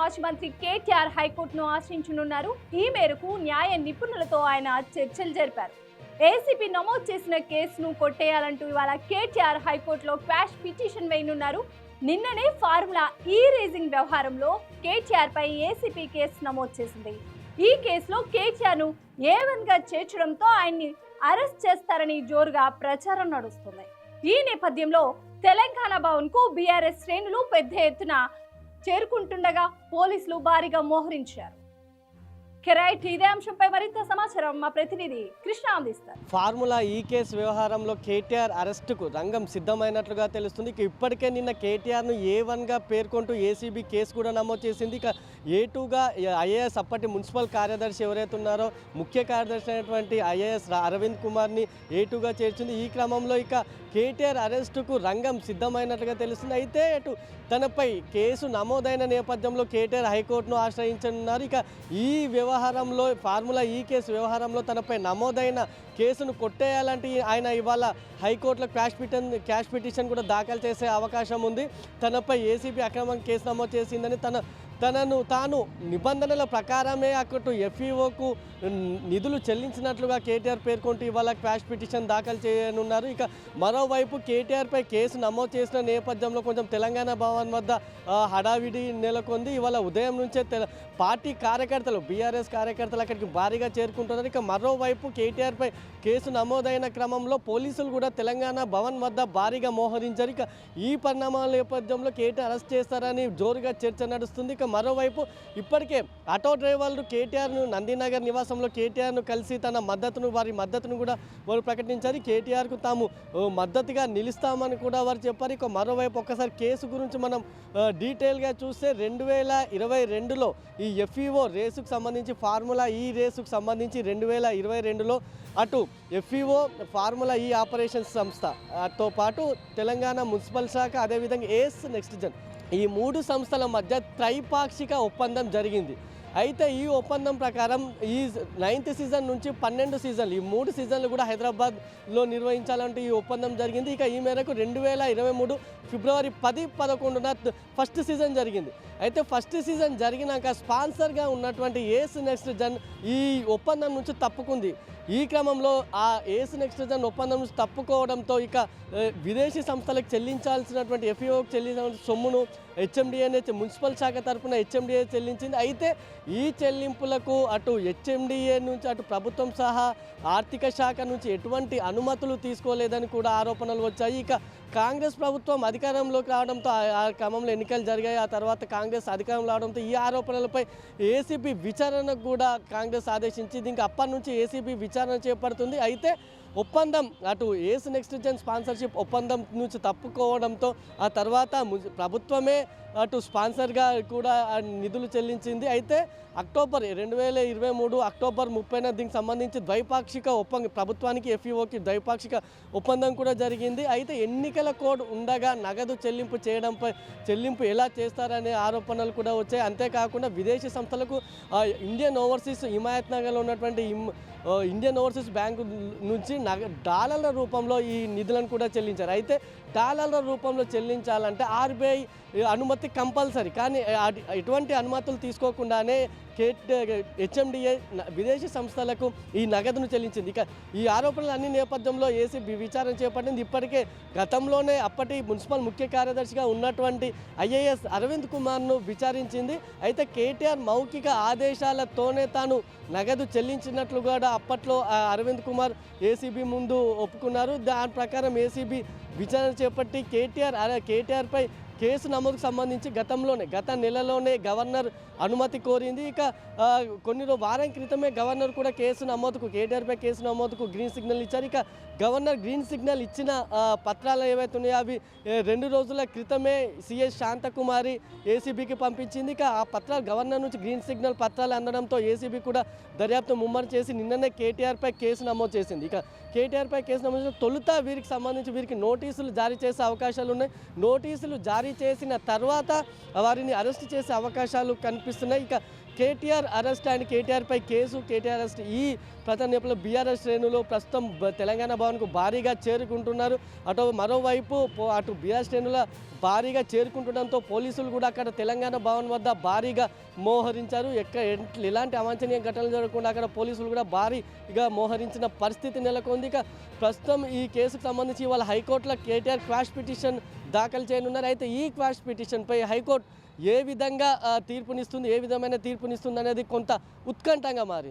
మాజీ మంత్రి కేటీఆర్ హైకోర్టును ఆశ్రయించనున్నారు. ఈ మేరకు న్యాయ నిపుణులతో ఆయన చర్చలు జరిపారు. ఏసీబీ నమోదు చేసిన కేసును కొట్టేయాలంటూ ఇవాళ కేటీఆర్ హైకోర్టులో క్వాష్ పిటిషన్ వేయనున్నారు. నిన్ననే ఫార్ములా ఈ రేజింగ్ వ్యవహారంలో కేటీఆర్ పై ఏసీబీ కేసు నమోదు చేసింది. ఈ కేసులో కేటీఆర్ ను A1 గా చేర్చడంతో ఆయన్ని అరెస్ట్ చేస్తారని జోరుగా ప్రచారం నడుస్తుంది. ఈ నేపథ్యంలో తెలంగాణ భవన్ కు బీఆర్ఎస్ శ్రేణులు పెద్ద ఎత్తున చేరుకుంటుండగా పోలీసులు భారీగా మోహరించారు. రైట్, ఇదే అంశంపై మరింత సమాచారం మా ప్రతినిధి కృష్ణ అందిస్తారు. ఫార్ములా ఈ కేసు వ్యవహారంలో కేటీఆర్ అరెస్టుకు రంగం సిద్ధమైనట్లుగా తెలుస్తుంది. ఇప్పటికే నిన్న కేటీఆర్ను A1 గా పేర్కొంటూ ఏసీబీ కేసు కూడా నమోదు చేసింది. ఇక A2 గా ఐఏఎస్ అప్పటి మున్సిపల్ కార్యదర్శి ఎవరైతే ఉన్నారో ముఖ్య కార్యదర్శి అయినటువంటి ఐఏఎస్ అరవింద్ కుమార్ని A2 గా చేర్చింది. ఈ క్రమంలో ఇక కేటీఆర్ అరెస్టుకు రంగం సిద్ధమైనట్లుగా తెలుస్తుంది. అయితే అటు తనపై కేసు నమోదైన నేపథ్యంలో కేటీఆర్ హైకోర్టును ఆశ్రయించనున్నారు. ఇక ఈ వ్యవహారంలో ఫార్ములా ఈ కేసు వ్యవహారంలో తనపై నమోదైన కేసును కొట్టేయాలంటే ఆయన ఇవాళ హైకోర్టులో క్వాష్ పిటిషన్ కూడా దాఖలు చేసే అవకాశం ఉంది. తనపై ఏసీబీ అక్రమంగా కేసు నమోదు చేసిందని తాను నిబంధనల ప్రకారమే అక్కడు FEOకు నిధులు చెల్లించినట్లుగా కేటీఆర్ పేర్కొంటూ ఇవాళ క్వాష్ పిటిషన్ దాఖలు చేయనున్నారు. ఇక మరోవైపు కేటీఆర్పై కేసు నమోదు చేసిన నేపథ్యంలో కొంచెం తెలంగాణ భవన్ వద్ద హడావిడి నెలకొంది. ఇవాళ ఉదయం నుంచే పార్టీ కార్యకర్తలు బీఆర్ఎస్ కార్యకర్తలు అక్కడికి భారీగా చేరుకుంటున్నారు. ఇక మరోవైపు కేటీఆర్పై కేసు నమోదైన క్రమంలో పోలీసులు కూడా తెలంగాణ భవన్ వద్ద భారీగా మోహరించారు. ఇక ఈ పరిణామాల నేపథ్యంలో కేటీఆర్ అరెస్ట్ చేస్తారని జోరుగా చర్చ నడుస్తుంది. ఇక మరోవైపు ఇప్పటికే ఆటో డ్రైవర్లు కేటీఆర్ను నందినగర్ నివాసంలో కేటీఆర్ను కలిసి వారి మద్దతును కూడా వారు ప్రకటించారు. కేటీఆర్కు తాము మద్దతుగా నిలుస్తామని కూడా వారు చెప్పారు. ఇక మరోవైపు ఒక్కసారి కేసు గురించి మనం డీటెయిల్గా చూస్తే 2022లో ఈ FEO రేసుకు సంబంధించి ఫార్ములా ఈ రేసుకు సంబంధించి 2022లో అటు FEO ఫార్ములా ఈ ఆపరేషన్స్ సంస్థతో పాటు తెలంగాణ మున్సిపల్ శాఖ అదేవిధంగా ఏఎస్ నెక్స్ట్ జన్ ఈ 3 సంస్థల మధ్య త్రైపాక్షిక ఒప్పందం జరిగింది. అయితే ఈ ఒప్పందం ప్రకారం ఈ 9th సీజన్ నుంచి 12 సీజన్లు ఈ 3 సీజన్లు కూడా హైదరాబాద్లో నిర్వహించాలంటూ ఈ ఒప్పందం జరిగింది. ఇక ఈ మేరకు 2023 ఫిబ్రవరి 10-11న ఫస్ట్ సీజన్ జరిగింది. అయితే ఫస్ట్ సీజన్ జరిగినాక స్పాన్సర్గా ఉన్నటువంటి ఏస్ నెక్స్ట్ జన్ ఈ ఒప్పందం నుంచి తప్పుకుంది. ఈ క్రమంలో ఆ ఏస్ నెక్స్ట్ జన్ ఒప్పందం నుంచి తప్పుకోవడంతో ఇక విదేశీ సంస్థలకు చెల్లించాల్సినటువంటి FEOకు చెల్లించాల్సిన సొమ్మును HMDA మున్సిపల్ శాఖ తరఫున HMDA చెల్లించింది. అయితే ఈ చెల్లింపులకు అటు HMDA నుంచి అటు ప్రభుత్వం సహా ఆర్థిక శాఖ నుంచి ఎటువంటి అనుమతులు తీసుకోలేదని కూడా ఆరోపణలు వచ్చాయి. ఇక కాంగ్రెస్ ప్రభుత్వం అధికారంలోకి రావడంతో ఆ క్రమంలో ఎన్నికలు జరిగాయి. ఆ తర్వాత కాంగ్రెస్ అధికారంలో రావడంతో ఈ ఆరోపణలపై ఏసీబీ విచారణకు కూడా కాంగ్రెస్ ఆదేశించింది. ఇంకా అప్పటి నుంచి ఏసీబీ విచారణ చేపడుతుంది. అయితే ఒప్పందం అటు ఏస్ నెక్స్ట్ జన్ స్పాన్సర్షిప్ ఒప్పందం నుంచి తప్పుకోవడంతో ఆ తర్వాత ప్రభుత్వమే అటు స్పాన్సర్గా కూడా నిధులు చెల్లించింది. అయితే అక్టోబర్ 2023 అక్టోబర్ 30న దీనికి సంబంధించి ద్వైపాక్షిక ఒప్పందం ప్రభుత్వానికి FEOకి ద్వైపాక్షిక ఒప్పందం కూడా జరిగింది. అయితే ఎన్నికల కోడ్ ఉండగా నగదు చెల్లింపు ఎలా చేస్తారనే ఆరోపణలు కూడా వచ్చాయి. అంతేకాకుండా విదేశీ సంస్థలకు ఇండియన్ ఓవర్సీస్ హిమాయత్ నగర్లో ఉన్నటువంటి ఇండియన్ ఓవర్సీస్ బ్యాంకు నుంచి డాలర్ల రూపంలో ఈ నిధులను కూడా చెల్లించారు. అయితే డాలర్ల రూపంలో చెల్లించాలంటే RBI అనుమతి కంపల్సరీ. కానీ ఎటువంటి అనుమతులు తీసుకోకుండానే HMDA విదేశీ సంస్థలకు ఈ నగదును చెల్లించింది. ఇక ఈ ఆరోపణలు అన్ని నేపథ్యంలో ఏసీబీ విచారణ చేపట్టింది. ఇప్పటికే గతంలోనే అప్పటి మున్సిపల్ ముఖ్య కార్యదర్శిగా ఉన్నటువంటి IAS అరవింద్ కుమార్ను విచారించింది. అయితే కేటీఆర్ మౌఖిక ఆదేశాలతోనే తాను నగదు చెల్లించినట్లు కూడా అప్పట్లో అరవింద్ కుమార్ ఏసీబీ ముందు ఒప్పుకున్నారు. దాని ప్రకారం ఏసీబీ విచారణ చేపట్టి కేటీఆర్పై కేసు నమోదుకు సంబంధించి గత నెలలోనే గవర్నర్ అనుమతి కోరింది. ఇక వారం క్రితమే గవర్నర్ కూడా కేటీఆర్పై కేసు నమోదుకు గ్రీన్ సిగ్నల్ ఇచ్చారు. ఇక గవర్నర్ గ్రీన్ సిగ్నల్ ఇచ్చిన పత్రాలు ఏవైతే ఉన్నాయో అవి 2 రోజుల క్రితమే CS శాంతకుమారి ఏసీబీకి పంపించింది. ఇక ఆ పత్రాలు గవర్నర్ నుంచి గ్రీన్ సిగ్నల్ పత్రాలు అందడంతో ఏసీబీ కూడా దర్యాప్తు ముమ్మరం చేసి నిన్ననే కేటీఆర్పై కేసు నమోదు చేసింది. ఇక కేటీఆర్పై కేసు నమోదు చేసిన తొలుత వీరికి నోటీసులు జారీ చేసే అవకాశాలు ఉన్నాయి. నోటీసులు జారీ చేసిన తర్వాత వారిని అరెస్ట్ చేసే అవకాశాలు కనిపిస్తున్నాయి. ఇక కేటీఆర్ అరెస్ట్ అండ్ కేటీఆర్పై కేసు, కేటీఆర్ అరెస్ట్ ఈ నేపథ్యంలో బీఆర్ఎస్ శ్రేణులు ప్రస్తుతం తెలంగాణ భవన్కు భారీగా చేరుకుంటున్నారు. మరోవైపు అటు బీఆర్ఎస్ శ్రేణుల భారీగా చేరుకుంటుండడంతో పోలీసులు కూడా అక్కడ తెలంగాణ భవన్ వద్ద భారీగా మోహరించారు. ఎలాంటి అవాంఛనీయ ఘటనలు జరగకుండా అక్కడ పోలీసులు కూడా భారీగా మోహరించిన పరిస్థితి నెలకొంది. ఇక ప్రస్తుతం ఈ కేసుకు సంబంధించి వాళ్ళ హైకోర్టులో కేటీఆర్ క్వాష్ పిటిషన్ దాఖలు చేయనున్నారు. అయితే ఈ క్వాష్ పిటిషన్పై హైకోర్టు ఏ విధంగా తీర్పునిస్తుంది, ఏ విధమైన తీర్పునిస్తుంది అనేది కొంత ఉత్కంఠంగా మారింది.